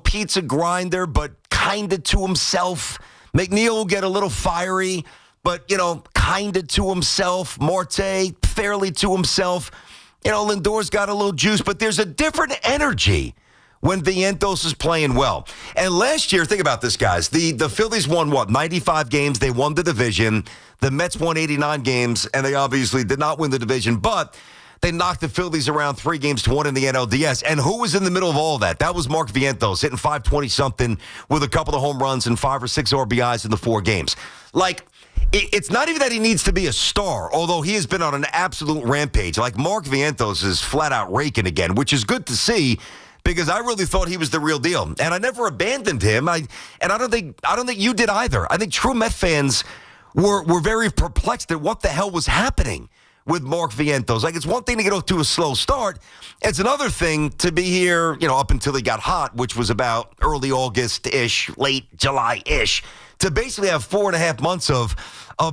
pizza grinder, but kind of to himself. McNeil will get a little fiery, but, kind of to himself. Marte, fairly to himself. Lindor's got a little juice, but there's a different energy when Vientos is playing well. And last year, think about this, guys. The Phillies won, 95 games. They won the division. The Mets won 89 games, and they obviously did not win the division, but they knocked the Phillies around 3-1 in the NLDS. And who was in the middle of all that? That was Mark Vientos, hitting 520-something with a couple of home runs and 5 or 6 RBIs in the 4 games. It's not even that he needs to be a star, although he has been on an absolute rampage. Mark Vientos is flat out raking again, which is good to see because I really thought he was the real deal. And I never abandoned him. I don't think you did either. I think true Met fans were very perplexed at what the hell was happening with Mark Vientos. It's one thing to get off to a slow start. It's another thing to be here, up until he got hot, which was about early August-ish, late July-ish, to basically have 4.5 months of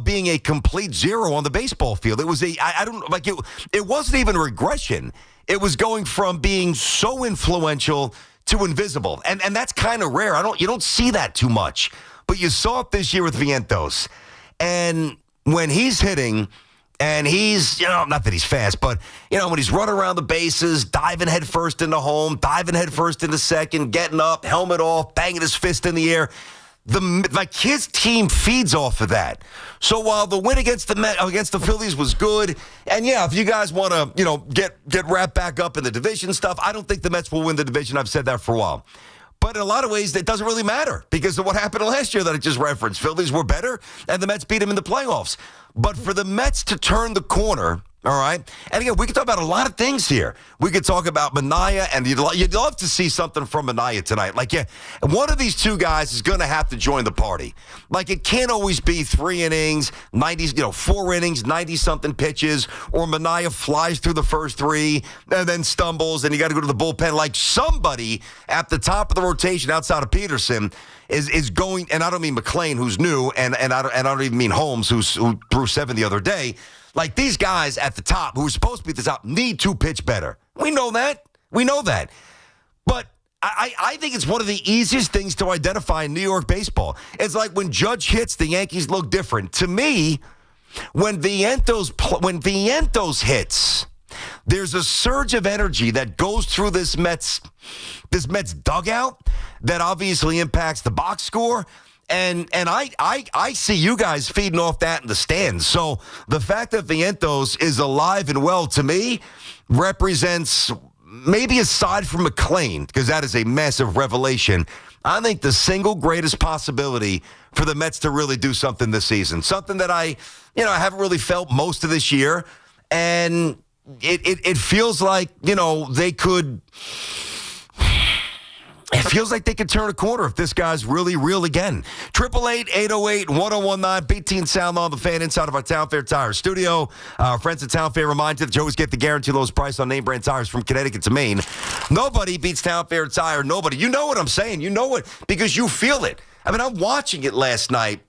being a complete zero on the baseball field. It was it wasn't even regression. It was going from being so influential to invisible. And that's kind of rare. You don't see that too much. But you saw it this year with Vientos. And when he's hitting, and he's, not that he's fast, but, when he's running around the bases, diving headfirst into home, diving headfirst into second, getting up, helmet off, banging his fist in the air, his team feeds off of that. So while the win against the Phillies was good, and if you guys want to, get wrapped back up in the division stuff, I don't think the Mets will win the division. I've said that for a while. But in a lot of ways, it doesn't really matter because of what happened last year that I just referenced. Phillies were better, and the Mets beat them in the playoffs. But for the Mets to turn the corner, all right? And again, we could talk about a lot of things here. We could talk about Minaya, and you'd love to see something from Minaya tonight. One of these two guys is going to have to join the party. It can't always be 3 innings, 4 innings, 90-something pitches, or Minaya flies through the first 3 and then stumbles, and you got to go to the bullpen. Somebody at the top of the rotation outside of Peterson is going, and I don't mean McClain, who's new, and I don't even mean Holmes, who threw 7 the other day. These guys at the top, who are supposed to be at the top, need to pitch better. We know that. But I think it's one of the easiest things to identify in New York baseball. It's like when Judge hits, the Yankees look different. To me, when Vientos hits, there's a surge of energy that goes through this Mets dugout that obviously impacts the box score. And I see you guys feeding off that in the stands. So the fact that Vientos is alive and well, to me, represents, maybe aside from McClain, because that is a massive revelation, I think the single greatest possibility for the Mets to really do something this season. Something that I haven't really felt most of this year. And it feels like, they could... It feels like they could turn a corner if this guy's really real again. 888-808-1019, BT and Sound on the Fan inside of our Town Fair Tire studio. Our friends at Town Fair remind you that you always get the guaranteed lowest price on name brand tires from Connecticut to Maine. Nobody beats Town Fair Tire. Nobody. You know what I'm saying. You know it because you feel it. I'm watching it last night,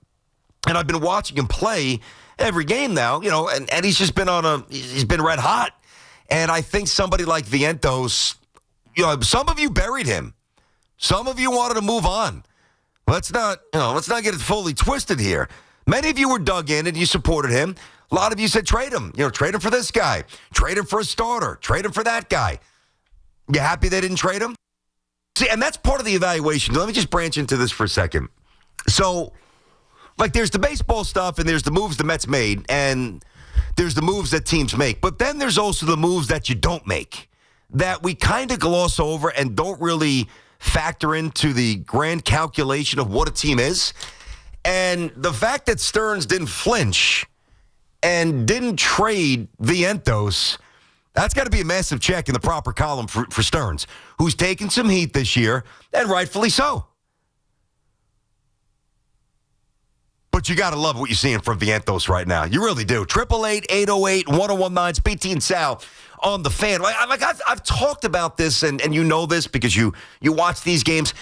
and I've been watching him play every game now, and he's just been he's been red hot. And I think somebody like Vientos, some of you buried him. Some of you wanted to move on. Let's not get it fully twisted here. Many of you were dug in and you supported him. A lot of you said trade him. Trade him for this guy. Trade him for a starter. Trade him for that guy. You happy they didn't trade him? See, and that's part of the evaluation. Let me just branch into this for a second. So, there's the baseball stuff and there's the moves the Mets made and there's the moves that teams make. But then there's also the moves that you don't make that we kind of gloss over and don't really factor into the grand calculation of what a team is. And the fact that Stearns didn't flinch and didn't trade Vientos, that's got to be a massive check in the proper column for Stearns, who's taken some heat this year, and rightfully so. But you got to love what you're seeing from Vientos right now. You really do. 888-808-1019. It's BT and Sal on the Fan. I've talked about this, and you know this because you watch these games.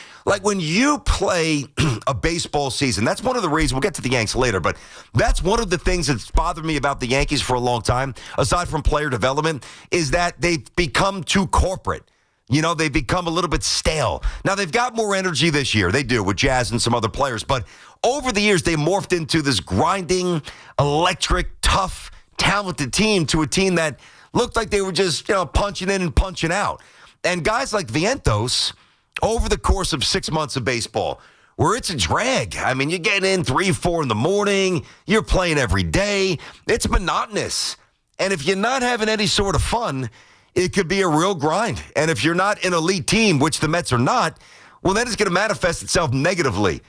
When you play a baseball season, that's one of the reasons. We'll get to the Yanks later, but that's one of the things that's bothered me about the Yankees for a long time, aside from player development, is that they've become too corporate. They've become a little bit stale. Now, they've got more energy this year. They do, with Jazz and some other players. But over the years, they morphed into this grinding, electric, tough, talented team to a team that looked like they were just, punching in and punching out. And guys like Vientos, over the course of 6 months of baseball, where it's a drag. I mean, you're getting in 3, 4 in the morning. You're playing every day. It's monotonous. And if you're not having any sort of fun, it could be a real grind. And if you're not an elite team, which the Mets are not, well, then it's going to manifest itself negatively.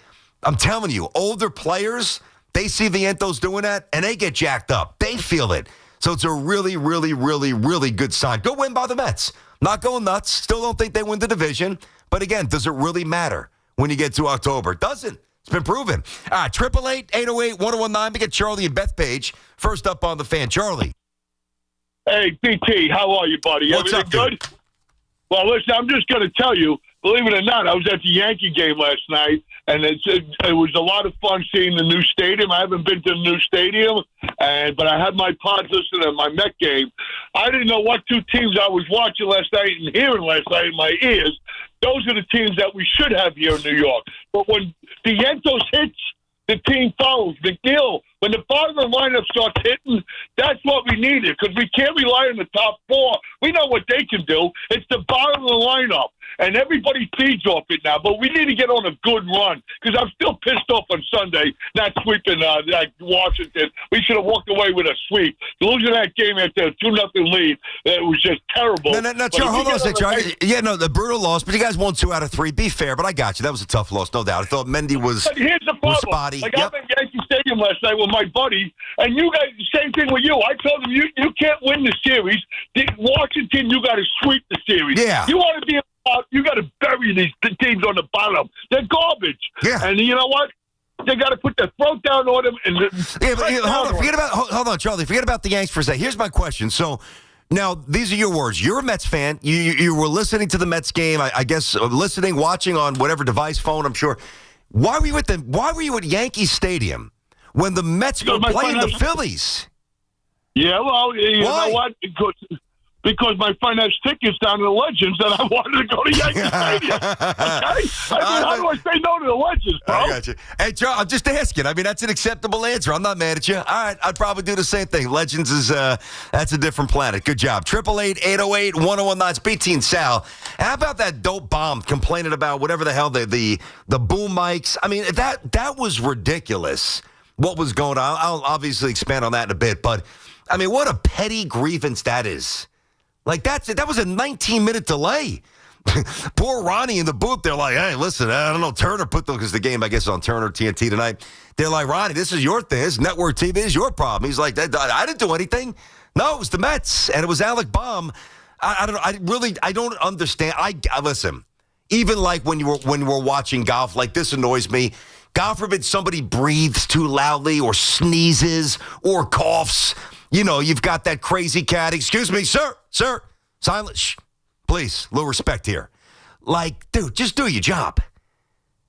I'm telling you, older players, they see Vientos doing that, and they get jacked up. They feel it. So it's a really, really, really, really good sign. Good win by the Mets. Not going nuts. Still don't think they win the division. But again, does it really matter when you get to October? It doesn't. It's been proven. All right, 888-808-1019. We get Charlie and Bethpage first up on the fan. Charlie. Hey, BT, how are you, buddy? What's Everything up, good? dude? Well, listen, I'm just going to tell you, believe it or not, I was at the Yankee game last night, and it was a lot of fun seeing the new stadium. I haven't been to the new stadium, but I had my pods listening to my Met game. I didn't know what two teams I was watching last night and hearing last night in my ears. Those are the teams that we should have here in New York. But when Vientos hits, the team follows. McNeil, when the bottom of the lineup starts hitting, that's what we needed, because we can't rely on the top four. We know what they can do. It's the bottom of the lineup, and everybody feeds off it now. But we need to get on a good run, because I'm still pissed off on Sunday not sweeping Washington. We should have walked away with a sweep. Losing that game after a 2-0 lead, it was just terrible. No, Charlie, hold on a second, Charlie. Yeah, no, the brutal loss, but you guys won 2 out of 3. Be fair, but I got you. That was a tough loss, no doubt. I thought Mendy was Here's the problem. spotty. Like, I'm at Yankee Stadium last night with my buddy, and you guys, same thing with you. I told him, you can't win the series. Washington, you got to sweep the series. Yeah. You want to be about, you got to bury these teams on the bottom. They're garbage. Yeah. And you know what? They got to put their throat down on them. And hold on, Charlie. Forget about the Yanks for a second. Here's my question. So, now, these are your words. You're a Mets fan. You were listening to the Mets game, I guess, listening, watching on whatever device, phone, I'm sure. Why were you at Yankee Stadium when the Mets were playing the Phillies? Yeah, well, you know what? Because my friend has tickets down to the Legends, and I wanted to go to Yankee Stadium. Okay? How do I say no to the Legends, bro? I got you. Hey, Charlie, I'm just asking. I mean, that's an acceptable answer. I'm not mad at you. All right, I'd probably do the same thing. Legends is that's a different planet. Good job. 888-808-1019. It's BT and Sal. How about that dope bomb complaining about whatever the hell the boom mics? I mean, that was ridiculous. What was going on? I'll obviously expand on that in a bit, but I mean, what a petty grievance that is. Like, that was a 19-minute delay. Poor Ronnie in the booth, they're like, hey, listen, I don't know, Turner put them, because the game, I guess, is on Turner TNT tonight. They're like, Ronnie, this is your thing. This network TV is your problem. He's like, I didn't do anything. No, it was the Mets, and it was Alec Baum. I don't know. I don't understand. I listen, even like when you were watching golf, like, this annoys me. God forbid somebody breathes too loudly or sneezes or coughs. You know, you've got that crazy cat. Excuse me, sir, silence. Shh. Please, little respect here. Like, dude, just do your job.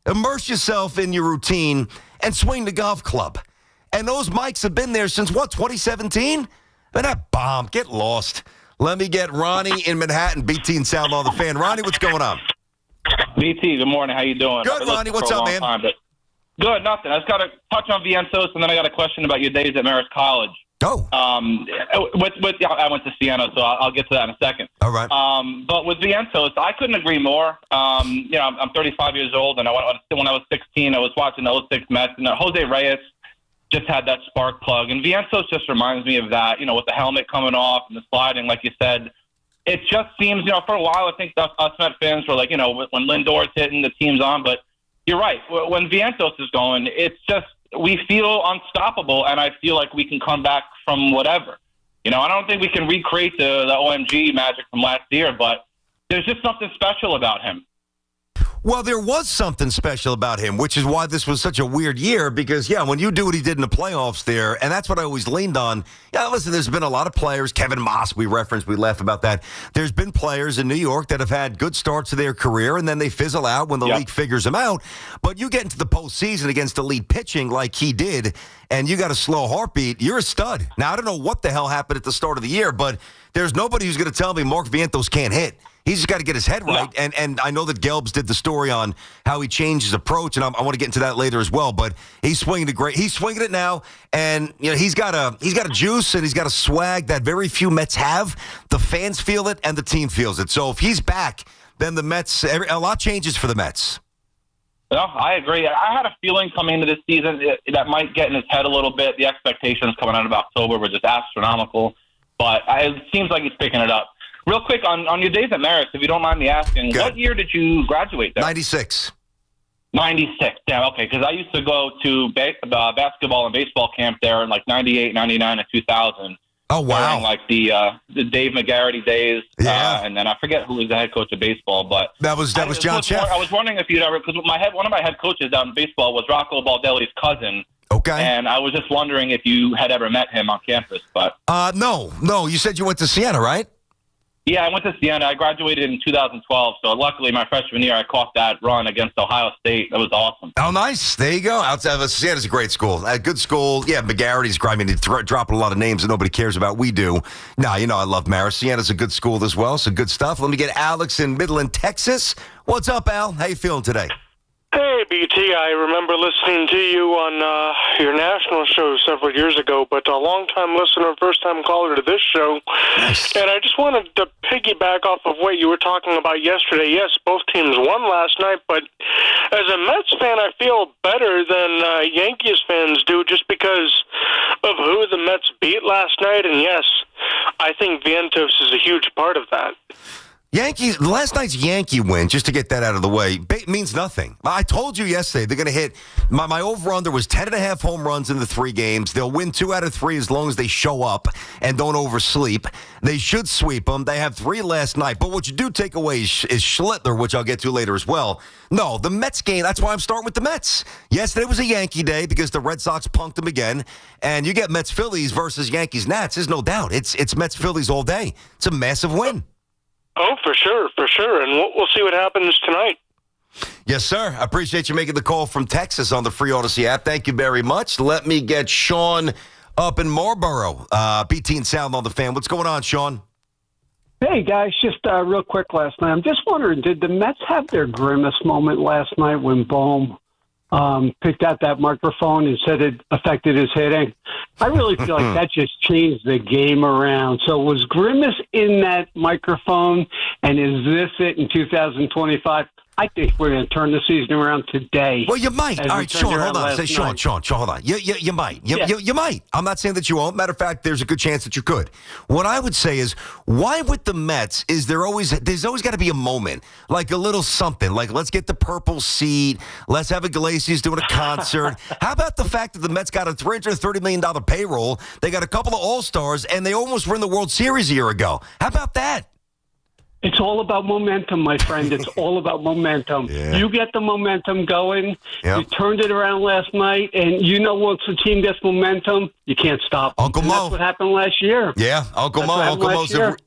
Immerse yourself in your routine and swing the golf club. And those mics have been there since, 2017? And that bomb, get lost. Let me get Ronnie in Manhattan, BT and Sal on the fan. Ronnie, what's going on? BT, good morning. How you doing? Good, Ronnie. What's up, man? Good, nothing. I just got to touch on Vientos, and then I got a question about your days at Marist College. Go. I went to Siena, so I'll get to that in a second. All right. But with Vientos, I couldn't agree more. I'm 35 years old, and when I was 16, I was watching the 06 Mets, and Jose Reyes just had that spark plug. And Vientos just reminds me of that, with the helmet coming off and the sliding, like you said. It just seems, for a while, I think us Met fans were like, when Lindor's hitting, the team's on. But you're right. When Vientos is going, it's just, we feel unstoppable, and I feel like we can come back from whatever. I don't think we can recreate the OMG magic from last year, but there's just something special about him. Well, there was something special about him, which is why this was such a weird year, because, when you do what he did in the playoffs there, and that's what I always leaned on. Yeah, listen, there's been a lot of players. Kevin Moss, we laugh about that. There's been players in New York that have had good starts to their career, and then they fizzle out when the league figures them out. But you get into the postseason against elite pitching like he did, and you got a slow heartbeat, you're a stud. Now, I don't know what the hell happened at the start of the year, but there's nobody who's going to tell me Mark Vientos can't hit. He's just got to get his head right. Yeah. And I know that Gelbs did the story on how he changed his approach, and I want to get into that later as well. But he's swinging it great. He's swinging it now, and he's got a juice and he's got a swag that very few Mets have. The fans feel it and the team feels it. So if he's back, then the Mets, a lot changes for the Mets. No, I agree. I had a feeling coming into this season that might get in his head a little bit. The expectations coming out of October were just astronomical, but it seems like he's picking it up. Real quick, on your days at Marist, if you don't mind me asking, Good. What year did you graduate there? 96. 96. Yeah, okay, because I used to go to basketball and baseball camp there in like 98, 99, and 2000. Oh, wow. During like the Dave McGarity days. Yeah. And then I forget who was the head coach of baseball, but that was John Sheff. I was wondering if you'd ever, because one of my head coaches down in baseball was Rocco Baldelli's cousin. Okay. And I was just wondering if you had ever met him on campus, but no. You said you went to Siena, right? Yeah, I went to Siena. I graduated in 2012, so luckily my freshman year I caught that run against Ohio State. That was awesome. Oh, nice. There you go. Siena's a great school. A good school. Yeah, McGarrity's grinding. He's dropping a lot of names that nobody cares about. We do. No, I love Marist. Siena's a good school as well, so good stuff. Let me get Alex in Midland, Texas. What's up, Al? How you feeling today? Hey, BT, I remember listening to you on your national show several years ago, but a long-time listener, first-time caller to this show. Nice. And I just wanted to piggyback off of what you were talking about yesterday. Yes, both teams won last night, but as a Mets fan, I feel better than Yankees fans do just because of who the Mets beat last night. And yes, I think Vientos is a huge part of that. Yankees, last night's Yankee win, just to get that out of the way, means nothing. I told you yesterday they're going to hit, my over-under was 10.5 home runs in the 3 games. They'll win 2 out of 3 as long as they show up and don't oversleep. They should sweep them. They have 3 last night. But what you do take away is Schlittler, which I'll get to later as well. No, the Mets game, that's why I'm starting with the Mets. Yesterday was a Yankee day because the Red Sox punked them again. And you get Mets-Phillies versus Yankees-Nats, there's no doubt. It's Mets-Phillies all day. It's a massive win. Oh, for sure. And we'll see what happens tonight. Yes, sir. I appreciate you making the call from Texas on the free Odyssey app. Thank you very much. Let me get Sean up in Marlboro. BT and Sound on the Fan. What's going on, Sean? Hey, guys, just real quick last night. I'm just wondering, did the Mets have their grimace moment last night when Bohm picked out that microphone and said it affected his hitting? I really feel like that just changed the game around. So was Grimace in that microphone, and is this it in 2025? I think we're going to turn the season around today. Well, you might. All right, Sean, hold on. Say, Sean, hold on. You might. You might. I'm not saying that you won't. Matter of fact, there's a good chance that you could. What I would say is, why with the Mets is there's always got to be a moment, like a little something, like let's get the purple seat, let's have Iglesias doing a concert. How about the fact that the Mets got a $330 million payroll, they got a couple of All-Stars, and they almost won the World Series a year ago? How about that? It's all about momentum, my friend. It's all about momentum. Yeah. You get the momentum going. Yep. You turned it around last night, and once the team gets momentum, you can't stop them. Uncle Mo. That's what happened last year. Yeah, Uncle Mo.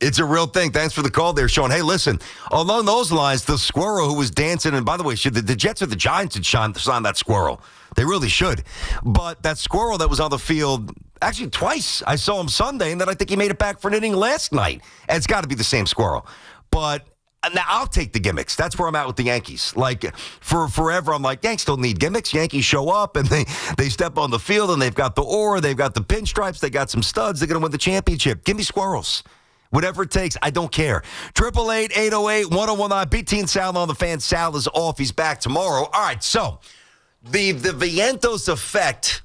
It's a real thing. Thanks for the call there, Sean. Hey, listen, along those lines, the squirrel who was dancing, and by the way, the Jets or the Giants had signed that squirrel. They really should. But that squirrel that was on the field, actually twice, I saw him Sunday, and then I think he made it back for an inning last night. And it's got to be the same squirrel. But now I'll take the gimmicks. That's where I'm at with the Yankees. Like, for forever, I'm like, Yankees don't need gimmicks. Yankees show up, and they step on the field, and they've got the aura, they've got the pinstripes, they got some studs. They're going to win the championship. Give me squirrels. Whatever it takes, I don't care. 888-808-1019. BT and Sal on the Fan. Sal is off. He's back tomorrow. All right, so the Vientos effect,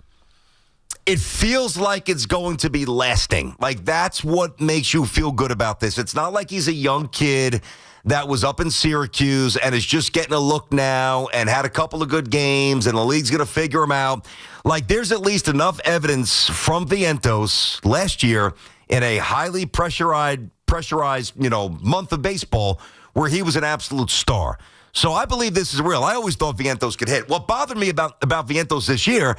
it feels like it's going to be lasting. Like, that's what makes you feel good about this. It's not like he's a young kid that was up in Syracuse and is just getting a look now and had a couple of good games and the league's going to figure him out. Like, there's at least enough evidence from Vientos last year in a highly pressurized, month of baseball where he was an absolute star. So I believe this is real. I always thought Vientos could hit. What bothered me about Vientos this year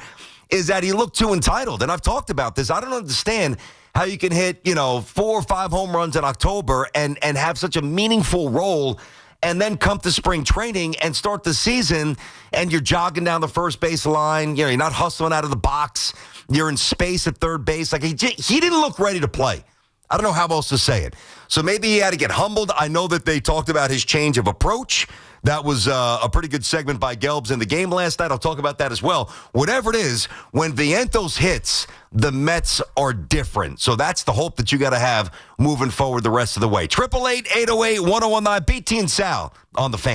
is that he looked too entitled. And I've talked about this. I don't understand how you can hit, 4 or 5 home runs in October and have such a meaningful role and then come to spring training and start the season and you're jogging down the first base line. You're not hustling out of the box. You're in space at third base. Like, he didn't look ready to play. I don't know how else to say it. So maybe he had to get humbled. I know that they talked about his change of approach. That was a pretty good segment by Gelbs in the game last night. I'll talk about that as well. Whatever it is, when Vientos hits, the Mets are different. So that's the hope that you got to have moving forward the rest of the way. 888-808-1019, BT and Sal on the Fan.